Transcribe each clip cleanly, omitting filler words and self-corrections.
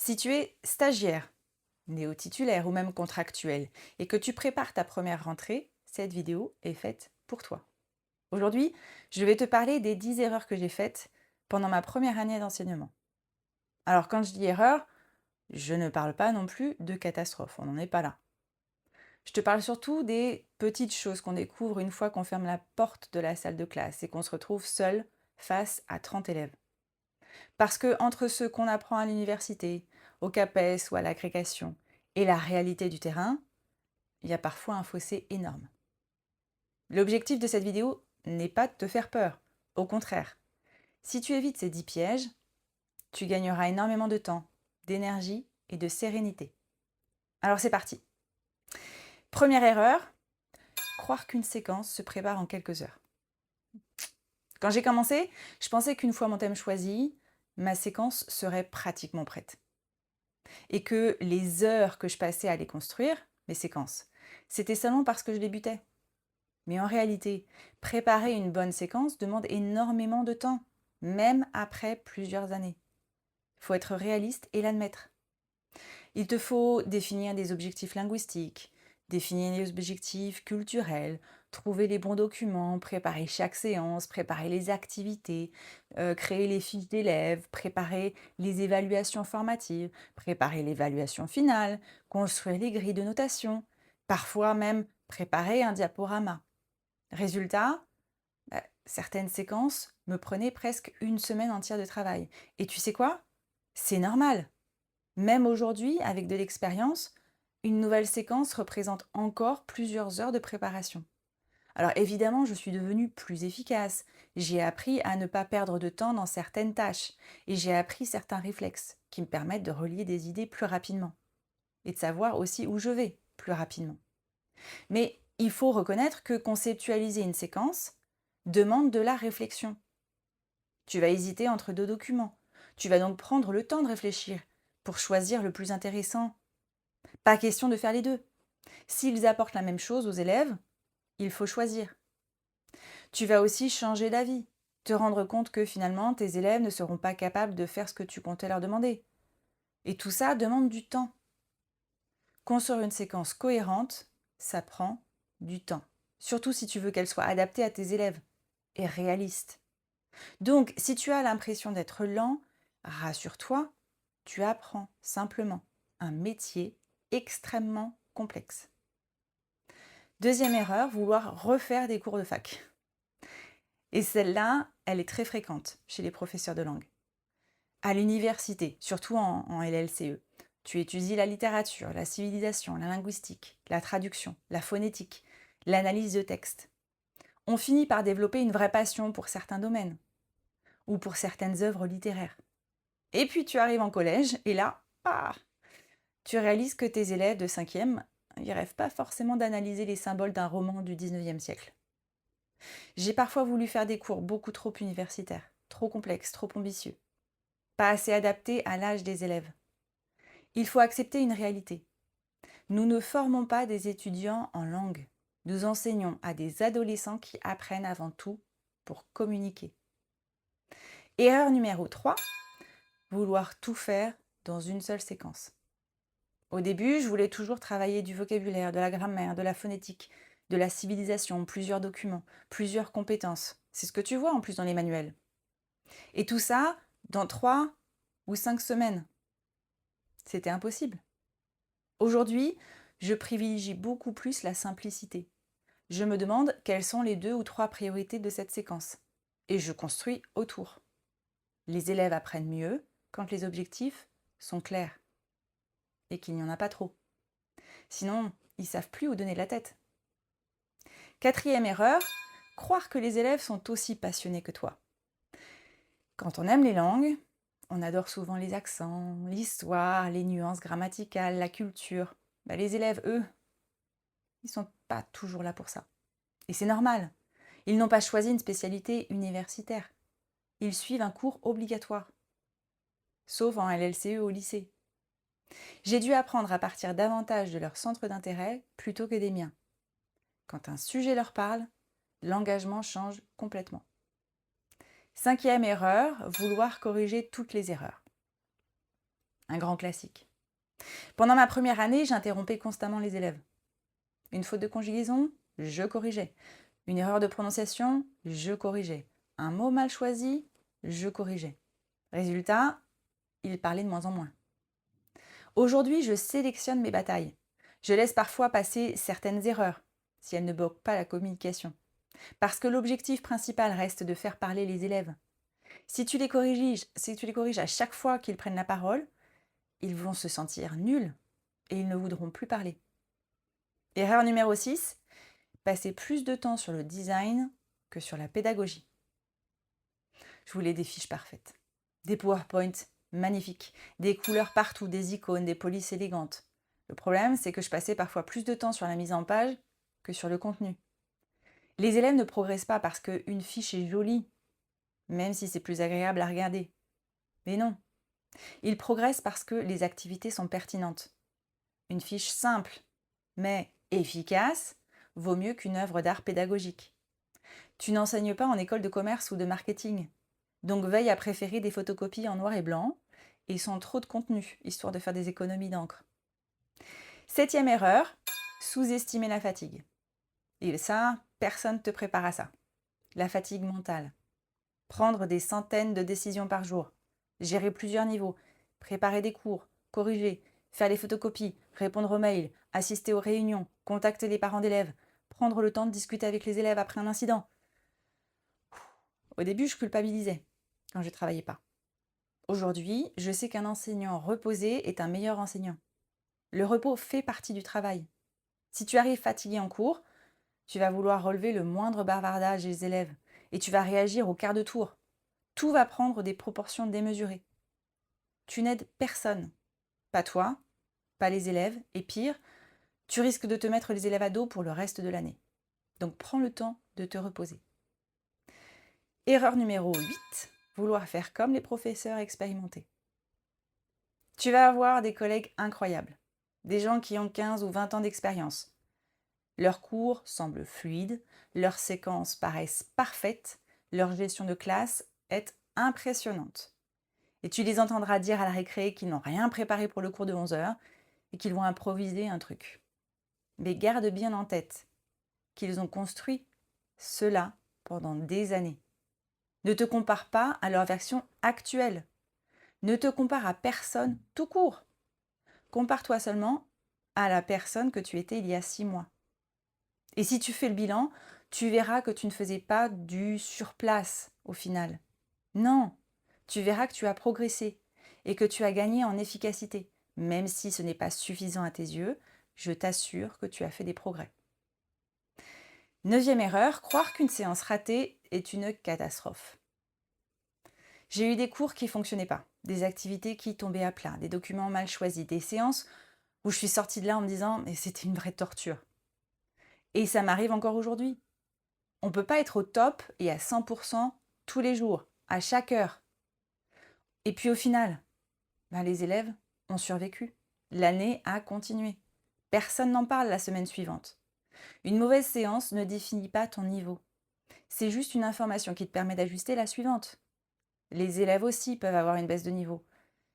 Si tu es stagiaire, néo-titulaire ou même contractuel et que tu prépares ta première rentrée, cette vidéo est faite pour toi. Aujourd'hui, je vais te parler des 10 erreurs que j'ai faites pendant ma première année d'enseignement. Alors quand je dis erreur, je ne parle pas non plus de catastrophe, on n'en est pas là. Je te parle surtout des petites choses qu'on découvre une fois qu'on ferme la porte de la salle de classe et qu'on se retrouve seul face à 30 élèves. Parce que entre ce qu'on apprend à l'université, au CAPES ou à l'agrégation, et la réalité du terrain, il y a parfois un fossé énorme. L'objectif de cette vidéo n'est pas de te faire peur, au contraire. Si tu évites ces 10 pièges, tu gagneras énormément de temps, d'énergie et de sérénité. Alors c'est parti. Première erreur, croire qu'une séquence se prépare en quelques heures. Quand j'ai commencé, je pensais qu'une fois mon thème choisi, ma séquence serait pratiquement prête. Et que les heures que je passais à les construire, mes séquences, c'était seulement parce que je débutais. Mais en réalité, préparer une bonne séquence demande énormément de temps, même après plusieurs années. Il faut être réaliste et l'admettre. Il te faut définir des objectifs linguistiques, définir des objectifs culturels, trouver les bons documents, préparer chaque séance, préparer les activités, créer les fiches d'élèves, préparer les évaluations formatives, préparer l'évaluation finale, construire les grilles de notation, parfois même préparer un diaporama. Résultat, certaines séquences me prenaient presque une semaine entière de travail. Et tu sais quoi? C'est normal. Même aujourd'hui, avec de l'expérience, une nouvelle séquence représente encore plusieurs heures de préparation. Alors évidemment, je suis devenue plus efficace. J'ai appris à ne pas perdre de temps dans certaines tâches et j'ai appris certains réflexes qui me permettent de relier des idées plus rapidement et de savoir aussi où je vais plus rapidement. Mais il faut reconnaître que conceptualiser une séquence demande de la réflexion. Tu vas hésiter entre deux documents. Tu vas donc prendre le temps de réfléchir pour choisir le plus intéressant. Pas question de faire les deux. S'ils apportent la même chose aux élèves, il faut choisir. Tu vas aussi changer d'avis, te rendre compte que finalement tes élèves ne seront pas capables de faire ce que tu comptais leur demander. Et tout ça demande du temps. Construire une séquence cohérente, ça prend du temps. Surtout si tu veux qu'elle soit adaptée à tes élèves et réaliste. Donc, si tu as l'impression d'être lent, rassure-toi, tu apprends simplement un métier extrêmement complexe. Deuxième erreur, vouloir refaire des cours de fac. Et celle-là, elle est très fréquente chez les professeurs de langue. À l'université, surtout en LLCE, tu étudies la littérature, la civilisation, la linguistique, la traduction, la phonétique, l'analyse de texte. On finit par développer une vraie passion pour certains domaines ou pour certaines œuvres littéraires. Et puis tu arrives en collège et là, tu réalises que tes élèves de 5e, ils rêvent pas forcément d'analyser les symboles d'un roman du 19e siècle. J'ai parfois voulu faire des cours beaucoup trop universitaires, trop complexes, trop ambitieux, pas assez adaptés à l'âge des élèves. Il faut accepter une réalité. Nous ne formons pas des étudiants en langue. Nous enseignons à des adolescents qui apprennent avant tout pour communiquer. Erreur numéro 3, vouloir tout faire dans une seule séquence. Au début, je voulais toujours travailler du vocabulaire, de la grammaire, de la phonétique, de la civilisation, plusieurs documents, plusieurs compétences. C'est ce que tu vois en plus dans les manuels. Et tout ça dans 3 ou 5 semaines. C'était impossible. Aujourd'hui, je privilégie beaucoup plus la simplicité. Je me demande quelles sont les 2 ou 3 priorités de cette séquence. Et je construis autour. Les élèves apprennent mieux quand les objectifs sont clairs et qu'il n'y en a pas trop. Sinon, ils ne savent plus où donner la tête. Quatrième erreur, croire que les élèves sont aussi passionnés que toi. Quand on aime les langues, on adore souvent les accents, l'histoire, les nuances grammaticales, la culture. Les élèves, eux, ils ne sont pas toujours là pour ça. Et c'est normal. Ils n'ont pas choisi une spécialité universitaire. Ils suivent un cours obligatoire, sauf en LLCE au lycée. J'ai dû apprendre à partir davantage de leur centre d'intérêt plutôt que des miens. Quand un sujet leur parle, l'engagement change complètement. Cinquième erreur, vouloir corriger toutes les erreurs. un grand classique. Pendant ma première année, j'interrompais constamment les élèves. Une faute de conjugaison, je corrigeais. Une erreur de prononciation, je corrigeais. Un mot mal choisi, je corrigeais. Résultat, ils parlaient de moins en moins. Aujourd'hui, je sélectionne mes batailles. Je laisse parfois passer certaines erreurs, si elles ne bloquent pas la communication. Parce que l'objectif principal reste de faire parler les élèves. Si tu les corriges à chaque fois qu'ils prennent la parole, ils vont se sentir nuls et ils ne voudront plus parler. Erreur numéro 6, passer plus de temps sur le design que sur la pédagogie. Je voulais des fiches parfaites, des PowerPoint magnifiques, des couleurs partout, des icônes, des polices élégantes. Le problème, c'est que je passais parfois plus de temps sur la mise en page que sur le contenu. Les élèves ne progressent pas parce qu'une fiche est jolie, même si c'est plus agréable à regarder. Mais non, ils progressent parce que les activités sont pertinentes. Une fiche simple, mais efficace, vaut mieux qu'une œuvre d'art pédagogique. Tu n'enseignes pas en école de commerce ou de marketing, donc veille à préférer des photocopies en noir et blanc et sans trop de contenu, histoire de faire des économies d'encre. 7e erreur, sous-estimer la fatigue. Et ça, personne ne te prépare à ça. La fatigue mentale. Prendre des centaines de décisions par jour, gérer plusieurs niveaux, préparer des cours, corriger, faire les photocopies, répondre aux mails, assister aux réunions, contacter les parents d'élèves, prendre le temps de discuter avec les élèves après un incident. Au début, je culpabilisais quand je ne travaillais pas. Aujourd'hui, je sais qu'un enseignant reposé est un meilleur enseignant. Le repos fait partie du travail. Si tu arrives fatigué en cours, tu vas vouloir relever le moindre bavardage des élèves et tu vas réagir au quart de tour. Tout va prendre des proportions démesurées. Tu n'aides personne. Pas toi, pas les élèves, et pire, tu risques de te mettre les élèves à dos pour le reste de l'année. Donc prends le temps de te reposer. Erreur numéro 8, vouloir faire comme les professeurs expérimentés. Tu vas avoir des collègues incroyables, des gens qui ont 15 ou 20 ans d'expérience. Leurs cours semblent fluides, leurs séquences paraissent parfaites, leur gestion de classe est impressionnante. Et tu les entendras dire à la récré qu'ils n'ont rien préparé pour le cours de 11 heures et qu'ils vont improviser un truc. Mais garde bien en tête qu'ils ont construit cela pendant des années. Ne te compare pas à leur version actuelle. Ne te compare à personne tout court. Compare-toi seulement à la personne que tu étais il y a 6 mois. Et si tu fais le bilan, tu verras que tu ne faisais pas du surplace au final. Non, tu verras que tu as progressé et que tu as gagné en efficacité. Même si ce n'est pas suffisant à tes yeux, je t'assure que tu as fait des progrès. 9e erreur, croire qu'une séance ratée est une catastrophe. J'ai eu des cours qui ne fonctionnaient pas, des activités qui tombaient à plat, des documents mal choisis, des séances où je suis sortie de là en me disant « mais c'était une vraie torture ». Et ça m'arrive encore aujourd'hui. On ne peut pas être au top et à 100% tous les jours, à chaque heure. Et puis au final, les élèves ont survécu. L'année a continué. Personne n'en parle la semaine suivante. Une mauvaise séance ne définit pas ton niveau. C'est juste une information qui te permet d'ajuster la suivante. Les élèves aussi peuvent avoir une baisse de niveau.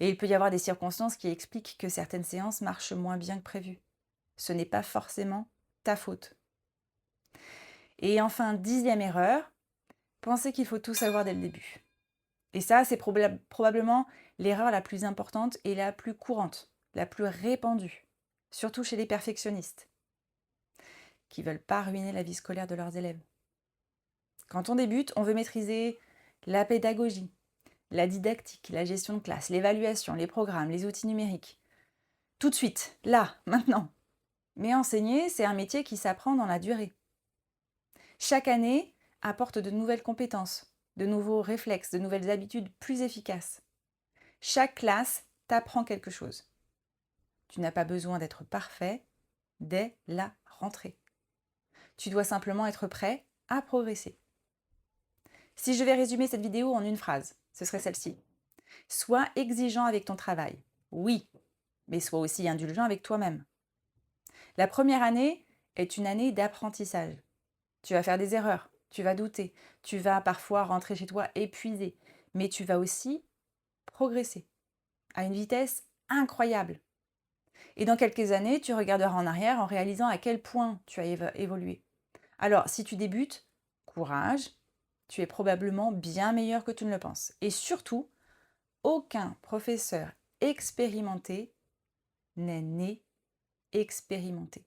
Et il peut y avoir des circonstances qui expliquent que certaines séances marchent moins bien que prévu. Ce n'est pas forcément ta faute. Et enfin, 10e erreur, penser qu'il faut tout savoir dès le début. Et ça, c'est probablement l'erreur la plus importante et la plus courante, la plus répandue, surtout chez les perfectionnistes, qui ne veulent pas ruiner la vie scolaire de leurs élèves. Quand on débute, on veut maîtriser la pédagogie, la didactique, la gestion de classe, l'évaluation, les programmes, les outils numériques. Tout de suite, là, maintenant. Mais enseigner, c'est un métier qui s'apprend dans la durée. Chaque année apporte de nouvelles compétences, de nouveaux réflexes, de nouvelles habitudes plus efficaces. Chaque classe t'apprend quelque chose. Tu n'as pas besoin d'être parfait dès la rentrée. Tu dois simplement être prêt à progresser. Si je vais résumer cette vidéo en une phrase, ce serait celle-ci. Sois exigeant avec ton travail, oui, mais sois aussi indulgent avec toi-même. La première année est une année d'apprentissage. Tu vas faire des erreurs, tu vas douter, tu vas parfois rentrer chez toi épuisé, mais tu vas aussi progresser à une vitesse incroyable. Et dans quelques années, tu regarderas en arrière en réalisant à quel point tu as évolué. Alors, si tu débutes, courage, tu es probablement bien meilleur que tu ne le penses. Et surtout, aucun professeur expérimenté n'est né expérimenté.